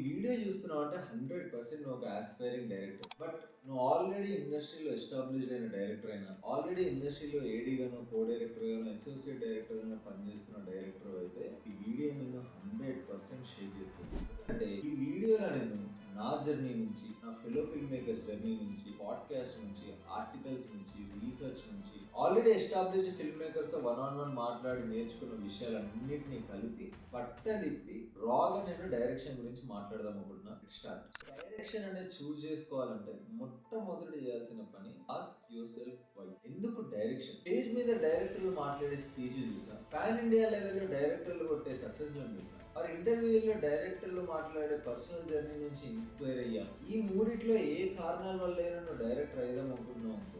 Video చూస్తున్నావు అంటే 100% నువ్వు ఒక ఆస్పైరింగ్ డైరెక్టర్. బట్ నువ్వు ఆల్రెడీ ఇండస్ట్రీలో ఎస్టాబ్లిష్డ్ అయిన డైరెక్టర్ అయినా, ఆల్రెడీ ఇండస్ట్రీలో ఏడీగానో, కో డైరెక్టర్ గానో, అసోసియేట్ డైరెక్టర్ గానో పనిచేస్తున్న డైరెక్టర్ అయితే ఈ వీడియో నేను 100% షేర్ చేస్తుంది. అంటే ఈ వీడియోలో నేను నా జర్నీ నుంచి, నా ఫెలో ఫిల్మ్ మేకర్స్ జర్నీ నుంచి, పాడ్కాస్ట్ నుంచి, ఆర్టికల్స్ నుంచి, రీసెర్చ్ నుంచి, ఆల్రెడీ ఎస్టాబ్లిష్డ్ ఫిల్మ్ మేకర్స్ తో 1-on-1 మాట్లాడి నేర్చుకున్న విషయాలన్నింటినీ కలిపి పట్టలిప్పి రాగా నేను డైరెక్షన్ గురించి మాట్లాడదాం అనుకుంటున్నా. స్టార్ట్. డైరెక్షన్ అనేది చూస్ చేసుకోవాలంటే మొట్టమొదటి చేయాల్సిన పని ఆస్క్ యువర్ సెల్ఫ్ వై. ఎందుకు డైరెక్షన్? స్టేజ్ మీద డైరెక్టర్లు మాట్లాడే స్పీచ్ చూసా, పాన్ ఇండియా లెవెల్లో డైరెక్టర్లు కొట్టే సక్సెస్ లో చూసా, మరి ఇంటర్వ్యూలో డైరెక్టర్లు మాట్లాడే పర్సనల్ జర్నీ నుంచి ఇన్స్పైర్ అయ్యాం. ఈ మూడిట్లో ఏ కారణాల వల్ల నువ్వు డైరెక్టర్ అయిదాం అనుకుంటున్నావు అనుకో,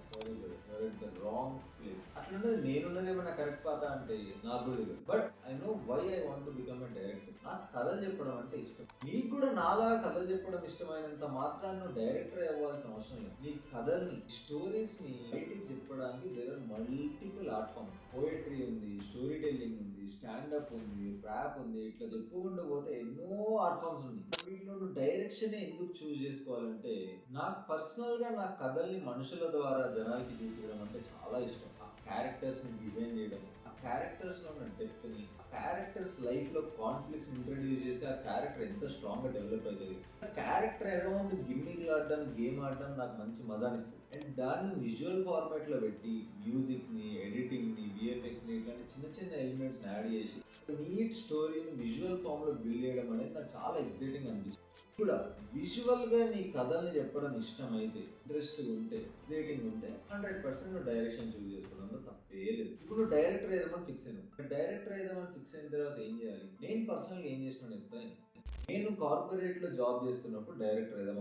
రాంగ్ ప్లేస్. అట్లున్నది నేనున్నది ఏమన్నా కరెక్ట్ పాత అంటే నాకు కూడా తెలియదు. But I know why I want to become a director. నాకు కథలు చెప్పడం అంటే ఇష్టం. నీకు కూడా నాలాగా కథలు చెప్పడం ఇష్టమైనంత మాత్రాన్ని నువ్వు డైరెక్టర్ అవ్వాల్సిన అవసరం లేదు. నీ కథల్ని, స్టోరీస్ ని బయటికి చెప్పడానికి there are multiple art forms. Poetry ఉంది, స్టోరీ టెల్లింగ్ ఉంది, స్టాండప్ ఉంది, ర్యాప్ ఉంది. ఇట్లా చెప్పుకుంటూ పోతే ఎన్నో ఆర్ట్ ఫార్మ్స్ ఉన్నాయి. వీటిలో నువ్వు డైరెక్షన్ ఎందుకు చూస్ చేసుకోవాలంటే, నాకు పర్సనల్ గా నా కథల్ని మనుషుల ద్వారా జనాలకి చూపించడం అంటే చాలా ఇష్టం. ఆ క్యారెక్టర్స్ ని డిజైన్ చేయడం, ఆ క్యారెక్టర్స్ లో ఉన్న డెప్త్ ని, ఆ క్యారెక్టర్స్ లైఫ్ లో కాన్ఫ్లిక్ట్స్ ఇంట్రడ్యూస్ చేసి ఆ క్యారెక్టర్ ఎంత స్ట్రాంగ్ గా డెవలప్ అవుతుంది. ఆ క్యారెక్టర్ అరౌండ్ గిమ్మిక్లు ఆడడం, గేమ్ ఆడడం నాకు మంచి మజానిస్తుంది. అండ్ దాన్ని విజువల్ ఫార్మాట్ లో పెట్టి మ్యూజిక్ ని, ఎడిటింగ్ ని, విఎఫ్ఎక్స్ ని ఇట్లాంటి చిన్న చిన్న ఎలిమెంట్స్ ని యాడ్ చేసి నీట్ స్టోరీని విజువల్ ఫామ్ లో బిల్డ్ చేయడం అనేది నాకు చాలా ఎక్సైటింగ్ అనిపిస్తుంది. కూడా విజువల్ గా నీ కథల్ని చెప్పడం ఇష్టమైతే, ఇంట్రెస్ట్ ఉంటే, ఎక్సైటింగ్ ఉంటే 100% డైరెక్షన్ చూస్ చేసుకోవడంలో తప్పే లేదు. ఇప్పుడు నువ్వు డైరెక్టర్ ఏదామని ఫిక్స్ అయినావు. డైరెక్టర్ ఏదామని ఫిక్స్ అయిన తర్వాత ఏం చేయాలి? నేను పర్సనల్గా ఏం చేసినాను చెప్తాను. నేను కార్పొరేట్ లో జాబ్ చేస్తున్నప్పుడు డైరెక్టర్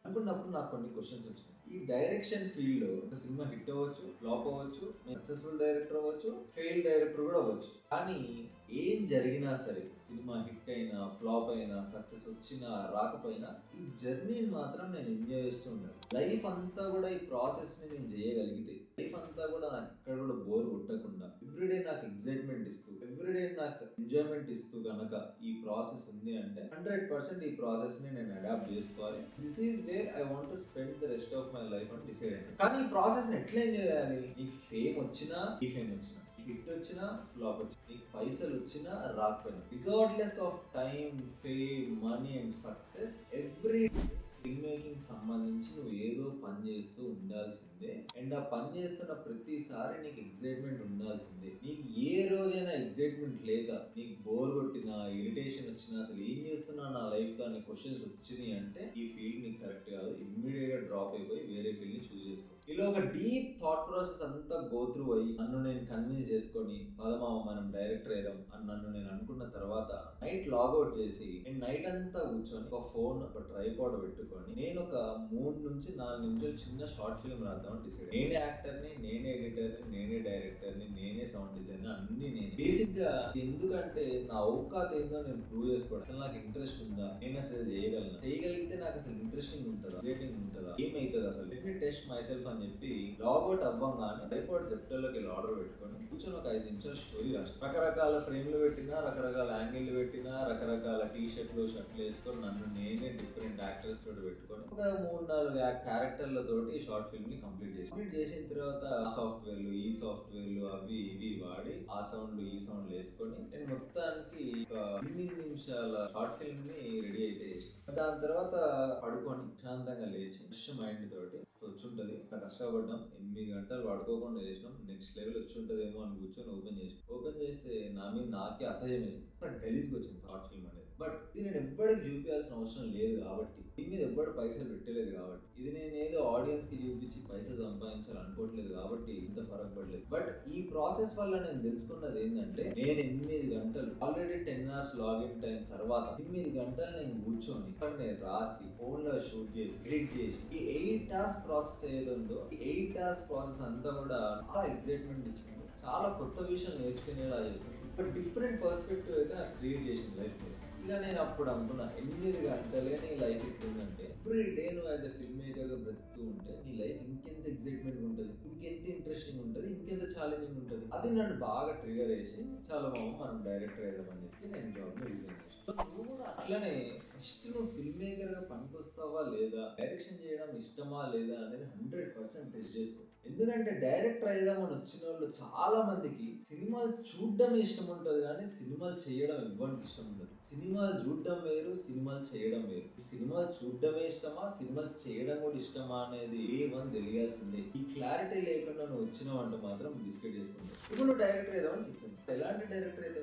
అనుకున్నప్పుడు నాకు కొన్ని క్వశ్చన్స్ వచ్చినాయి. ఈ డైరెక్షన్ ఫీల్డ్ లో ఒక సినిమా హిట్ అవ్వచ్చు, ఫ్లాప్ అవ్వచ్చు, సక్సెస్ఫుల్ డైరెక్టర్ అవ్వచ్చు, ఫెయిల్ డైరెక్టర్ కూడా అవ్వచ్చు. కానీ ఏం జరిగినా సరే, సినిమా హిట్ అయినా, ఫ్లాప్ అయినా, సక్సెస్ వచ్చినా రాకపోయినా, ఈ జర్నీని మాత్రం నేను ఎంజాయ్ చేస్తూ ఉంటాను. లైఫ్ అంతా కూడా ఈ ప్రాసెస్ ని నేను చేయగలిగితే, లైఫ్ అంతా కూడా నాకు ఎక్కడ కూడా బోర్ కొట్టకుండా, ఎవ్రీడే నాకు ఎక్సైట్మెంట్ ఇస్తూ, ఎవ్రీడే నాకు ఎంజాయ్మెంట్ ఇస్తూ కనుక ఈ ప్రాసెస్ ఉంది అంటే 100% ఈ ప్రాసెస్ ని నేను అడాప్ట్ చేసుకోవాలి. This is where I want to spend the rest of my life అని డిసైడ్ అయ్యాను. కానీ ఈ ప్రాసెస్ ని ఎట్లా ఎంజాయ్ చేయాలి? నీకు ఫేమ్ వచ్చినా, ఈ ఫేమ్ వచ్చినా, హిట్ వచ్చినా, ఫ్లాప్ వచ్చినా, నీకు పైసలు వచ్చినా రాకపోయినా, regardless of time, fame, money and success, every film making సంబంధించి నువ్వు ఏదో పని చేస్తూ ఉండాల్సిందే. అండ్ ఆ పని చేస్తున్న ప్రతిసారి నీకు ఎక్సైట్మెంట్ ఉండాల్సిందే. నీకు ఏ రోజైనా ఎక్సైట్మెంట్ లేక, నీకు బోర్ కొట్టినా, ఇరిటేషన్ వచ్చినా, అసలు ఏం చేస్తున్నా నా లైఫ్ తో అనే క్వశ్చన్స్ వచ్చినాయి అంటే ఈ ఫీల్డ్ నీకు కరెక్ట్ కాదు. ఇమ్మీడియట్ గా డ్రాప్ అయిపోయి వేరే ఫీల్డ్ ని చూస్ చేసుకో. ఇలా ఒక డీప్ థాట్ ప్రాసెస్ అంతా గో త్రూ అయ్యి నన్ను నేను కన్విన్స్ చేసుకొని, పదమా మనం డైరెక్టర్ అయ్యాం అని నన్ను నేను అనుకున్న తర్వాత నైట్ లాగౌట్ చేసి నైట్ అంతా కూర్చొని ఒక ఫోన్, ఒక ట్రైపాడ్ పెట్టుకొని నేను ఒక 3 నుంచి 4 నిమిషాలు చిన్న షార్ట్ ఫిల్మ్ రాద్దామని డిసైడ్. నేనే యాక్టర్ ని, నేనే ఎడిటర్ ని, నేనే డైరెక్టర్ ని, నేనే సౌండ్ డిజైనర్, అన్ని నేను. బేసిక్ గా ఎందుకంటే నా ఔకాత్ ఏందో నేను ప్రూవ్ చేసుకోవడం. అసలు నాకు ఇంట్రెస్ట్ ఉందా, నేను అసలు చేయగలిగితే నాకు అసలు ఇంట్రెస్టింగ్ ఉంటుందా, రేటింగ్ ఉంటుందా, ఏమైతుంది అసలు, let me test my self అని చెప్పి లాగౌట్ అవ్వంగానే ట్రైపాడ్ జెప్టోలోకి వెళ్ళి ఆర్డర్ పెట్టుకొని కూర్చొని ఒక 5 నిమిషాలు స్టోరీ రాసి, రకరకాల ఫ్రేమ్లు పెట్టినా, రకరకాల యాంగిల్ పెట్టినా, రకరకాల టీ షర్ట్లు, షర్ట్లు వేసుకొని నన్ను నేనే డిఫరెంట్ యాక్టర్స్ తోటి పెట్టుకొని ఒక 3-4 క్యారెక్టర్లతోటి షార్ట్ ఫిల్మ్ ని కంప్లీట్ చేసిన తర్వాత సాఫ్ట్వేర్లు, ఈ సాఫ్ట్వేర్లు, అవి ఇవి వాడి ఆ సౌండ్, ఈ సౌండ్ వేసుకొని నేను మొత్తానికి ఒక 8 నిమిషాల షార్ట్ ఫిల్మ్ ని రెడీ అయితే చేసిన. దాని తర్వాత పడుకొని శాంతంగా లేచి ఫ్రెష్ మైండ్ తోటి వచ్చుంటది. కష్టపడ్డాం, 8 గంటలు పడుకోకుండా చేసినాం, నెక్స్ట్ లెవెల్ వచ్చి ఉంటదేమో అని కూర్చొని ఓపెన్ చేస్తే నా మీద నాకే అసహ్యం వేసింది. గలీజ్కి వచ్చింది షార్ట్ ఫిల్మ్ అనేది. బట్ ఇది నేను ఎవ్వరికి చూపించాల్సిన అవసరం లేదు కాబట్టి, దీని మీద ఎవ్వరు పైసలు పెట్టలేదు కాబట్టి, ఇది నేను ఏదో ఆడియన్స్ కి చూపించి పైసలు సంపాదించాలి అనుకోవట్లేదు కాబట్టి ఇంత ఫరక్ పడలేదు. బట్ ఈ ప్రాసెస్ వల్ల నేను తెలుసుకున్నది ఏంటంటే, నేను 8 గంటలు ఆల్రెడీ 10 hours లాగిన్ టైం తర్వాత 8 గంటలు నేను కూర్చొని ఇక్కడ నేను రాసి, ఫోన్ లో షూట్ చేసి, ఎడిట్ చేసి, ఈ 8 hours ప్రాసెస్ ఏదో ఈ 8 hours ప్రాసెస్ అంతా కూడా చాలా ఎక్సైట్మెంట్ ఇచ్చింది. చాలా కొత్త విషయం నేర్చుకునేలా చేసింది. ఒక డిఫరెంట్ పర్స్పెక్టివ్ అయితే నాకు క్రియేట్ చేసింది లైఫ్ మీద. ఇలా నేను అప్పుడు అనుకున్నా, 8 గంటలే నీ లైఫ్ ఎట్లుందంటే, ఎవ్రీ డే నువ్వు యాజ్ అ ఫిల్మ్ మేకర్ గా బ్రతుకుతూ ఉంటే నీ లైఫ్ ఇంకెంత ఎక్సైట్మెంట్ ఉంటుంది, ఇంకెంత ఇంట్రెస్టింగ్ ఉంటుంది, ఇంకెంత ఛాలెంజింగ్ ఉంటుంది. అది నన్ను బాగా ట్రిగర్ చేసి, చాలా మనం డైరెక్టర్ అయ్యామని చెప్పి నేను జాబ్ లో రిజైన్ చేసాను. నువ్వు కూడా అట్లనే ఫస్ట్ నువ్వు ఫిల్మ్ పనికొస్తావా లేదా, డైరెక్షన్ చేయడం ఇష్టమా లేదా అనేది 100% టెస్ట్ చేసుకో. ఎందుకంటే డైరెక్టర్ అయిదామని వచ్చిన వాళ్ళు చాలా మందికి సినిమాలు చూడడం ఇష్టం ఉంటుంది కానీ సినిమాలు చేయడం ఇవ్వడానికి ఇష్టం ఉండదు. సినిమాలు చూడడం వేరు, సినిమాలు చేయడం వేరు. ఈ సినిమాలు చూడడమే ఇష్టమా, సినిమాలు చేయడం కూడా ఇష్టమా అనేది ఏమని తెలియాల్సిందే. ఈ క్లారిటీ లేకుండా నువ్వు వచ్చినావంటే మాత్రం బిస్కెట్ చేసుకుంటావు. ఇప్పుడు నువ్వు డైరెక్టర్ అయిదామని ఫిక్స్ అయ్యి ఎలాంటి డైరెక్టర్ అయితే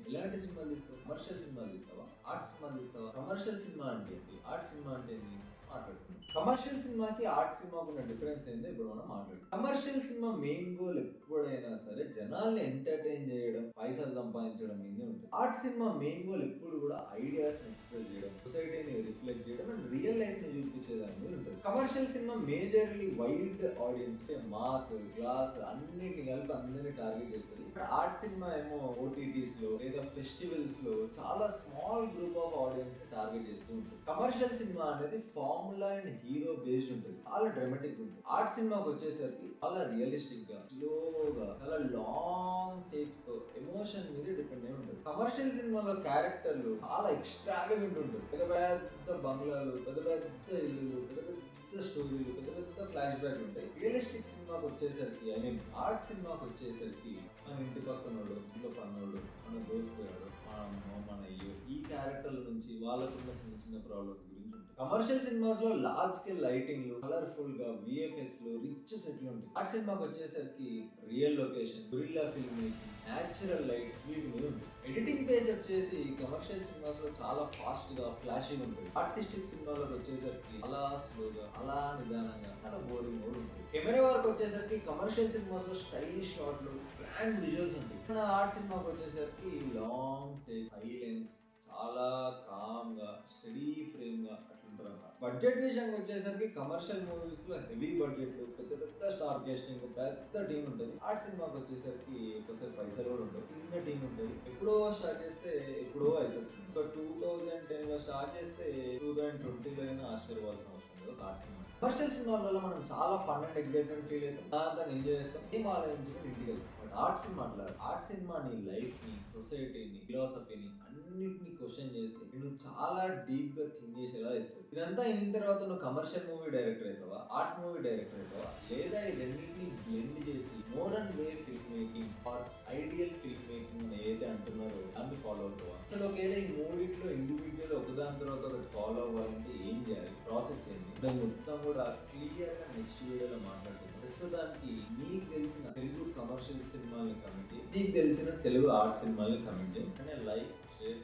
ఎలాంటి సినిమాలు తీస్తావు? కమర్షియల్ సినిమాలు తీస్తావా, ఆర్ట్ సినిమాలు తీస్తావా? కమర్షియల్ సినిమా అంటే ఏంటి, ఆర్ట్ సినిమా అంటే ఏంటి మాట్లాడుతున్నాం. కమర్షియల్ సినిమాకి ఆర్ట్ సినిమాకు ఉన్న డిఫరెన్స్ ఏందో ఇప్పుడు మనం మాట్లాడుతున్నాం. కమర్షియల్ సినిమా మెయిన్ గోల్ ఎప్పుడైనా సరే జనాల్ని ఎంటర్టైన్ చేయడం, పైసలు సంపాదించడం మీద ఉంటుంది. ఆర్ట్ సినిమా మెయిన్ గోల్ ఎప్పుడు కూడా ఐడియాస్ ఎక్స్ప్రెస్ చేయడం, సొసైటీని రిఫ్లెక్ట్ చేయడం అండ్ రియల్ లైఫ్ ని చూపించేదాని మీద ఉంటుంది. Commercial cinema majorly wide audience, mass, class అన్నిటిని కలిపి అందరినీ టార్గెట్ చేస్తుంది. ఆర్ట్ సినిమా ఏమో ఓటీటీస్ లో లేదా ఫెస్టివల్స్ లో చాలా స్మాల్ గ్రూప్ ఆఫ్ ఆడియన్స్ ని టార్గెట్ చేస్తూ ఉంటుంది. కమర్షియల్ సినిమా అనేది ఫార్ములా అండ్ హీరో బేస్డ్ ఉంటుంది, చాలా డ్రామాటిక్ ఉంటుంది. ఆర్ట్ సినిమాకి వచ్చేసరికి చాలా రియలిస్టిక్ గా, స్లోగా, చాలా లాంగ్ టేక్స్ తో ఎమోషన్ మీద డిపెండ్ అయి ఉంటుంది. కమర్షియల్ సినిమాలో క్యారెక్టర్లు చాలా ఎక్స్ట్రావెంట్ ఉంటుంది. పెద్ద పెద్ద బంగ్లాలు, పెద్ద పెద్ద ఇల్లు, పెద్ద పెద్ద స్టోరీలు, పెద్ద పెద్ద ఫ్లాష్ బ్యాక్ ఉంటాయి. రియలిస్టిక్ సినిమాకి వచ్చేసరికి, ఐ మీన్ ఆర్ట్ సినిమాకి వచ్చేసరికి మన ఇంటి పక్కనోడు, ఇంట్లో పన్నోడు, మన దోస్తుగాడు, మన అమ్మ, మన అయ్యో, ఈ క్యారెక్టర్ల నుంచి వాళ్ళకున్న చిన్న చిన్న ప్రాబ్లమ్స్ గురించి ఉంటుంది. కమర్షియల్ సినిమాస్ లో లార్జ్ స్కేల్ లైటింగ్, కలర్ఫుల్ గా విఎఫ్ఎక్స్ లో రిచ్ సెట్లు ఉంటాయి. ఆర్ట్ సినిమాకి వచ్చేసరికి real location, gorilla film making, natural lights వీటి మీద ఉంటుంది. ఎడిటింగ్ బేస్ వచ్చేసి కమర్షియల్ సినిమాస్ లో చాలా ఫాస్ట్ గా ఫ్లాషింగ్ ఉంటుంది. ఆర్టిస్టిక్ సినిమాలకు వచ్చేసరికి అలా స్లోగా, అలా నిదానంగా, చాలా బోరింగ్ కూడా ఉంటుంది. కెమెరా వర్క్ వచ్చేసరికి కమర్షియల్ సినిమాస్ లో స్టైలిష్ షాట్లు, గ్రాండ్ విజువల్స్ ఉంటాయి. మన ఆర్ట్ సినిమాకి వచ్చేసరికి లాంగ్ టేక్, సైలెన్స్, చాలా కామ్ గా, స్టడీ ఫ్రేమ్ గా అట్లుంటారు. బడ్జెట్ విషయానికి వచ్చేసరికి కమర్షియల్ మూవీస్ లో హెవీ బడ్జెట్, పెద్ద పెద్ద స్టార్ కాస్టింగ్, పెద్ద టీం ఉంటుంది. ఆర్ట్ సినిమాకి వచ్చేసరికి ఒకసారి పైసలు కూడా ఉంటుంది, చిన్న టీం ఉంటుంది. ఎప్పుడో స్టార్ట్ చేస్తే ఎప్పుడో అవుతుంది. ఒక 2010 లో స్టార్ట్ చేస్తే 2020 లో అయినా ఆశ్చర్యపోవాల్సిన అవసరం లేదు ఆర్ట్ సినిమా. కమర్షియల్ సినిమాల వల్ల మనం చాలా ఫన్ అండ్ ఎగ్జైట్మెంట్ ఫీల్ అవుతాం, దాన్ని ఎంజాయ్ చేస్తాం, ఏం ఆలోచించుకుని ఇంటికి వెళ్తాం. బట్ ఆర్ట్ సినిమా అట్లా, ఆర్ట్ సినిమా నీ లైఫ్ ని, సొసైటీని, ఫిలాసఫీని అన్నిటిని క్వశ్చన్ చేసి నువ్వు చాలా డీప్ గా థింక్ చేసేలా ఇస్తుంది. ఇదంతా అయిన తర్వాత నువ్వు కమర్షియల్ మూవీ డైరెక్టర్ అవుతావా, ఆర్ట్ మూవీ డైరెక్టర్ అవుతావా, లేదా ఈ రెండింటిని బ్లెండ్ చేసి modern way film making or ideal film making అని ఏదైతే అంటున్నారో దాన్ని ఫాలో అవుతావా? అసలు ఒకవేళ ఈ మూడిట్లో ఇండివిజువల్ ఒకదాని తర్వాత ఒకటి ఫాలో అవ్వాలంటే ఏం చేయాలి, ప్రాసెస్ ఏంటి, దాన్ని మొత్తం కూడా క్లియర్ గా నెక్స్ట్ వీడియోలో మాట్లాడుతున్నాం. ప్రస్తుతానికి నీకు తెలిసిన తెలుగు కమర్షియల్ సినిమాల్ని కమెంట్ చేయి, నీకు తెలిసిన తెలుగు ఆర్ట్ సినిమాల్ని కమెంట్ చేయి. Like, share,